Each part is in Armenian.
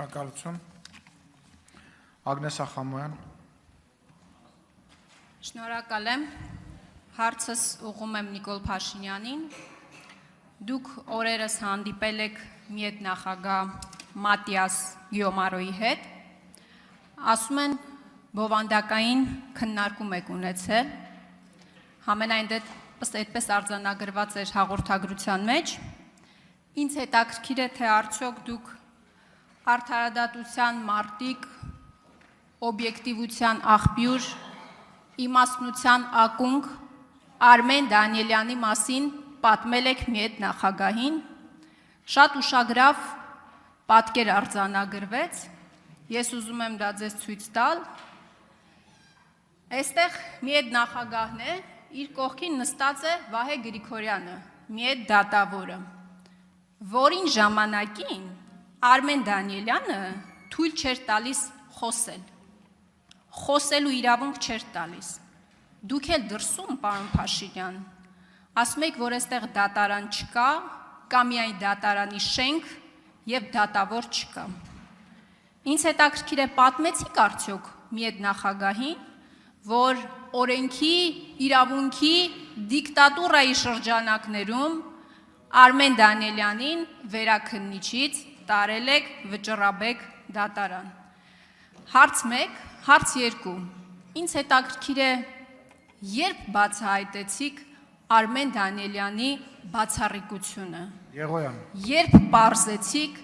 Շնորհակալություն։ Ագնես Ախամոյան։ Շնորհակալ եմ։ Հարցս ուղղում եմ Նիկոլ Փաշինյանին։ Դուք օրերս հանդիպել եք մի հետ նախագահ Մատիաս Գյոմարոյի հետ։ Ասում են բովանդակային քննարկում եք ունեցել։ Համենայն դեպս այդպես արձանագրված էր հաղորդագրության մեջ։ Ինձ հետաքրքիր է, թե արդյոք դուք արդարադատության մարտիկ, օբյեկտիվության աղբյուր, իմաստնության ակունք Արմեն Դանիելյանի մասին պատմել եք մի հետ նախագահին, շատ ուշագրավ պատկեր արձանագրվեց, ես ուզում եմ դա ձեզ ցույց տալ, այստեղ մի հետ նախագահն է, իր կողքին նստած է Վահե Գրիգորյանը, մի հետ դատավորը, որին ժամանակին Արմեն Դանիելյանը թույլ չէր տալիս խոսել, խոսելու իրավունք չէր տալիս, դուք էլ դրսում, պարոն Փաշինյան, ասում եք, որ այստեղ դատարան չկա, կա միայն դատարանի շենք և դատավոր չկա, ինձ հետաքրքիր է պատմեցիք արդյոք մի հետ նախագահին, որ օրենքի, իրավունքի, դիկտատուրայի շրջանակներում Արմեն Դանիելյանին վերաքննիչից տարել եք վճռաբեկ դատարան։ Հարց 1, հարց 2, ինձ հետաքրքիր է, երբ բացահայտեցիք Արմեն Դանիելյանի բացառիկությունը, երբ պարզեցիք,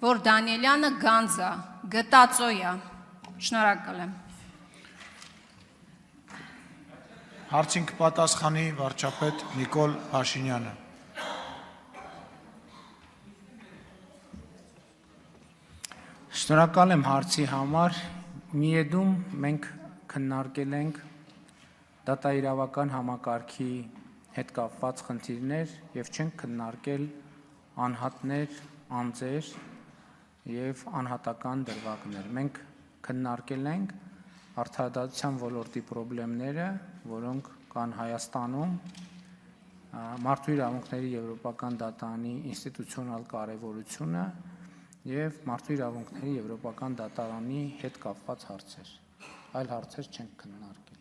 որ Դանիելյանը գանձ է, գտածո է, շնորհակալ եմ։ Հարցին կպատասխանի վարչապետ Նիկոլ Փաշինյանը։ Շնորհակալ եմ հարցի համար, միեդում մենք քննարկել ենք դատաիրավական համակարգի հետ կապված խնդիրներ և չենք քննարկել անհատներ, անձեր և անհատական դրվագներ։ Մենք քննարկել ենք արդարադատության ոլորտի խնդիրները, որոնք կան Հայաստանում, մարդու իրավունքների եվրոպական դատարանի ինստիտուցիոնալ կարևորությունը և մարդու իրավունքների եվրոպական դատարանի հետ կապված հարցեր, այլ հարցեր չենք քննարկել։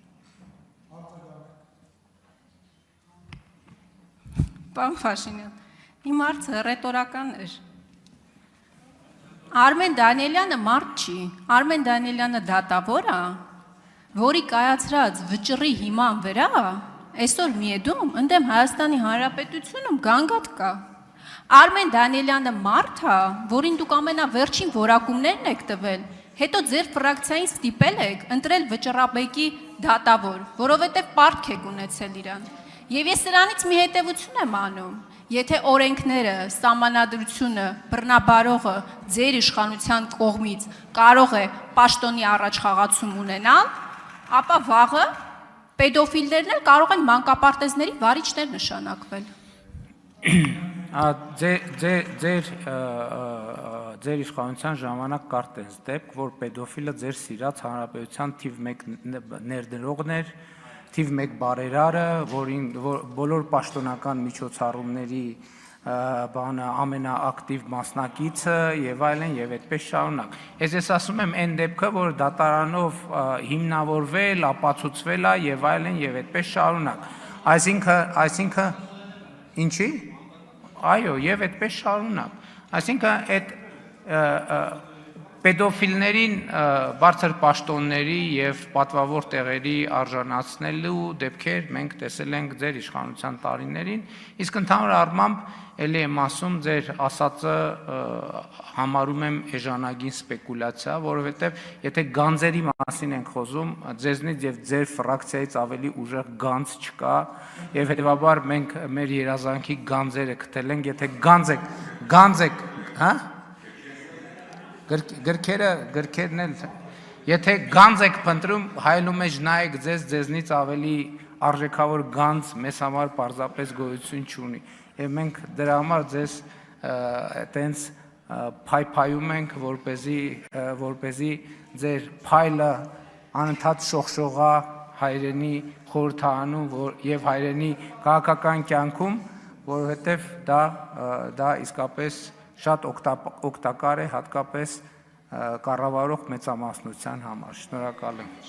Պարոն Փաշինյան, իմ հարցը ռետորական էր։ Արմեն Դանիելյանը մարդ չի, Արմեն Դանիելյանը դատավոր է, որի կայացրած վճռի հիման վրա, այսօր միեդում, ընդդեմ Հայաստանի Հանրապետությունում գանգատ կա։ Արմեն Դանիելյանը մարդ է, որին դուք ամենավերջին որակումներն եք տվել, հետո ձեր ֆրակցիային ստիպել եք ընտրել վճռաբեկի դատավոր, որովհետև պարտք եք ունեցել իրան։ Եվ ես սրանից մի հետևություն եմ անում, եթե օրենքները, սահմանադրությունը, բռնաբարողը ձեր իշխանության կողմից կարող է պաշտոնի առաջ խաղացում ունենալ, ապա վաղը պեդոֆիլներն էլ կարող են մանկապարտեզների վարիչներ նշանակվել։ Ձեր իշխանության ժամանակ կար տես դեպք, որ պեդոֆիլը ձեր սիրած հանրապետության թիվ 1 ներդրողն էր, թիվ 1 բարերարը, բոլոր պաշտոնական միջոցառումների ամենաակտիվ մասնակիցը և այլն և այդպես շարունակ։ Ես ասում եմ այն դեպքը, որ դատարանով հիմնավորվել, ապացուցվել է և այլն և այդպես շարունակ։ Այսինքն, ինչի՞։ Այո, և այդպես շարունակ։ Այսինքն, այդ պեդոֆիլներին բարձր պաշտոնների և պատվավոր տեղերի արժանացնելու դեպքեր մենք տեսել ենք ձեր իշխանության տարիներին, իսկ ընդհանուր առմամբ էլի եմ ասում, ձեր ասածը համարում եմ էժանագին սպեկուլյացիա, որովհետև եթե գանձերի մասին ենք խոսում, ձեզնից և ձեր ֆրակցիայից ավելի ուժեղ գանձ չկա, և հետևաբար մենք մեր երազանքի գանձերը գտել ենք, եթե գանձ եք, գրքերն էլ, եթե գանձ եք փնտրում, հայելու մեջ նայեք ձեզնից ավելի արժեքավոր գանձ մեզ համար պարզապես գոյություն չունի, և մենք դրա համար ձեզ տենց փայփայում ենք, որպեսզի ձեր փայլը անընդհատ շողշողա հայրենի խորհրդարանում և հայրենի քաղաքական կյանքում, որովհետև դա իսկապես շատ օգտակար է, հատկապես կառավարող մեծամասնության համար։ Շնորհակալ եմ։